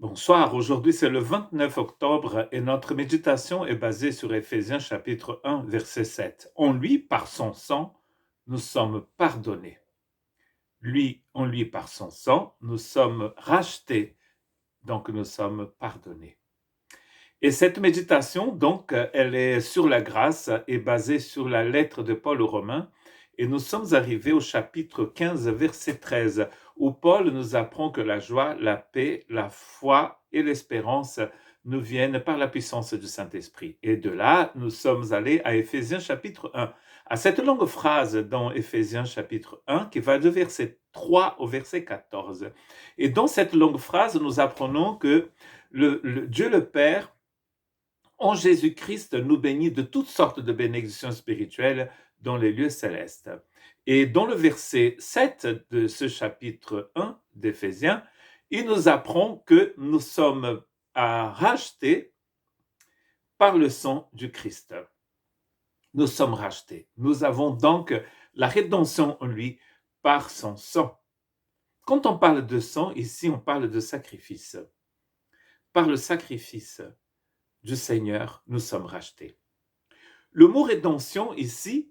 Bonsoir, aujourd'hui c'est le 29 octobre et notre méditation est basée sur Éphésiens chapitre 1 verset 7. En lui, par son sang, nous sommes pardonnés. En lui, par son sang, nous sommes rachetés, donc nous sommes pardonnés. Et cette méditation, donc, elle est sur la grâce et basée sur la lettre de Paul aux Romains. Et nous sommes arrivés au chapitre 15, verset 13, où Paul nous apprend que la joie, la paix, la foi et l'espérance nous viennent par la puissance du Saint-Esprit. Et de là, nous sommes allés à Éphésiens chapitre 1, à cette longue phrase dans Éphésiens chapitre 1 qui va de verset 3 au verset 14. Et dans cette longue phrase, nous apprenons que Dieu le Père en Jésus-Christ nous bénit de toutes sortes de bénédictions spirituelles dans les lieux célestes. Et dans le verset 7 de ce chapitre 1 d'Éphésiens, il nous apprend que nous sommes rachetés par le sang du Christ. Nous sommes rachetés. Nous avons donc la rédemption en lui par son sang. Quand on parle de sang, ici on parle de sacrifice. Par le sacrifice du Seigneur, nous sommes rachetés. Le mot rédemption ici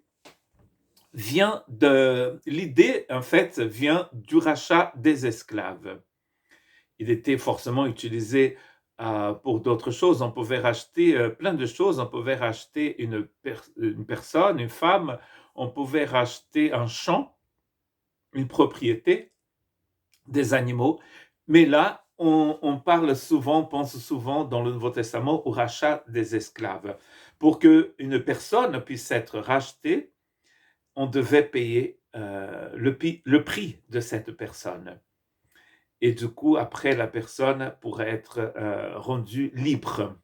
vient de l'idée, en fait, vient du rachat des esclaves. Il était forcément utilisé pour d'autres choses. On pouvait racheter plein de choses. On pouvait racheter une personne, une femme. On pouvait racheter un champ, une propriété, des animaux. Mais là, on parle souvent, on pense souvent dans le Nouveau Testament au rachat des esclaves. Pour qu'une personne puisse être rachetée, on devait payer le prix de cette personne. Et du coup, après, la personne pourrait être rendue libre.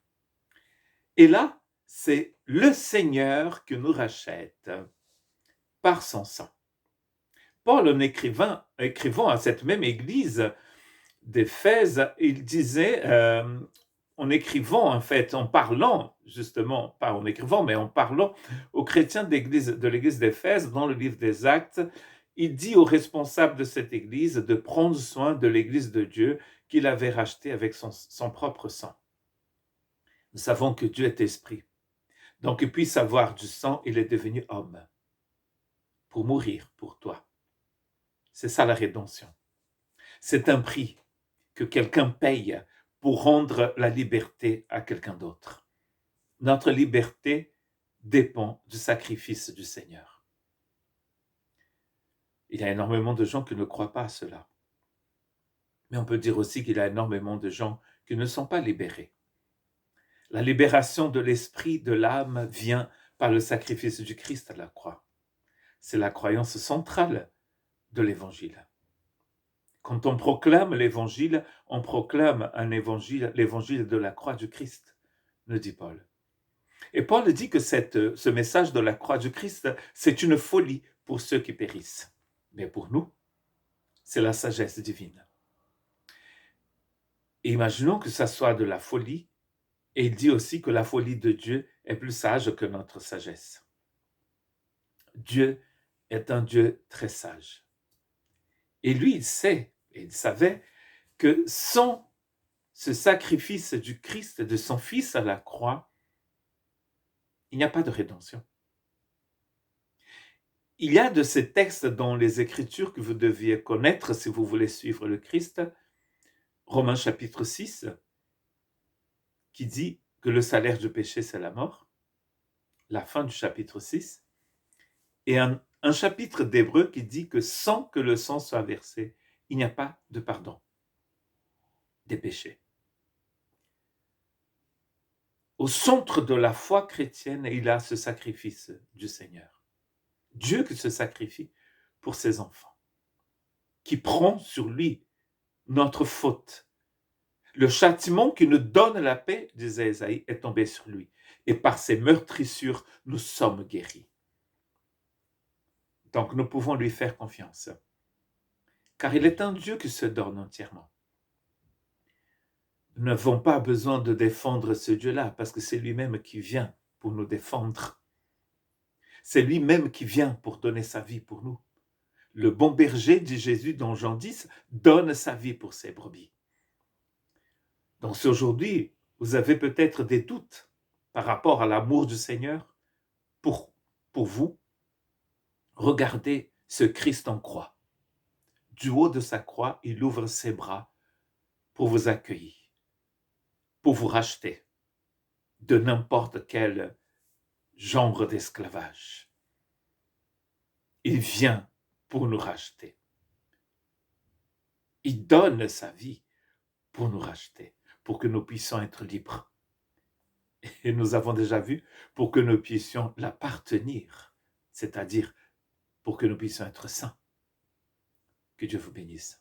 Et là, c'est le Seigneur qui nous rachète par son sang. Paul, en écrivant à cette même église d'Éphèse, il disait, en écrivant en fait, en parlant justement, pas en écrivant, mais en parlant aux chrétiens de l'église d'Éphèse, dans le livre des Actes, il dit aux responsables de cette église de prendre soin de l'église de Dieu qu'il avait rachetée avec son propre sang. Nous savons que Dieu est esprit. Donc il puisse avoir du sang, il est devenu homme pour mourir pour toi. C'est ça la rédemption. C'est un prix que quelqu'un paye pour rendre la liberté à quelqu'un d'autre. Notre liberté dépend du sacrifice du Seigneur. Il y a énormément de gens qui ne croient pas à cela. Mais on peut dire aussi qu'il y a énormément de gens qui ne sont pas libérés. La libération de l'esprit, de l'âme vient par le sacrifice du Christ à la croix. C'est la croyance centrale de l'Évangile. Quand on proclame l'Évangile, on proclame l'évangile de la croix du Christ, nous dit Paul. Et Paul dit que ce message de la croix du Christ, c'est une folie pour ceux qui périssent. Mais pour nous, c'est la sagesse divine. Et imaginons que ça soit de la folie, et il dit aussi que la folie de Dieu est plus sage que notre sagesse. Dieu est un Dieu très sage. Et lui, il sait, et il savait, que sans ce sacrifice du Christ, de son Fils à la croix, il n'y a pas de rédemption. Il y a de ces textes dans les Écritures que vous deviez connaître si vous voulez suivre le Christ. Romains chapitre 6, qui dit que le salaire du péché, c'est la mort. La fin du chapitre 6. Et un chapitre d'Hébreux qui dit que sans que le sang soit versé, il n'y a pas de pardon des péchés. Au centre de la foi chrétienne, il y a ce sacrifice du Seigneur. Dieu qui se sacrifie pour ses enfants, qui prend sur lui notre faute. Le châtiment qui nous donne la paix, disait Ésaïe, est tombé sur lui. Et par ses meurtrissures, nous sommes guéris. Donc nous pouvons lui faire confiance. Car il est un Dieu qui se donne entièrement. Nous n'avons pas besoin de défendre ce Dieu-là, parce que c'est lui-même qui vient pour nous défendre. C'est lui-même qui vient pour donner sa vie pour nous. Le bon berger, dit Jésus dans Jean 10, donne sa vie pour ses brebis. Donc si aujourd'hui, vous avez peut-être des doutes par rapport à l'amour du Seigneur pour, pour vous, regardez ce Christ en croix. Du haut de sa croix, il ouvre ses bras pour vous accueillir, pour vous racheter de n'importe quel genre d'esclavage. Il vient pour nous racheter. Il donne sa vie pour nous racheter, pour que nous puissions être libres. Et nous avons déjà vu, pour que nous puissions l'appartenir, c'est-à-dire pour que nous puissions être saints. Que Dieu vous bénisse.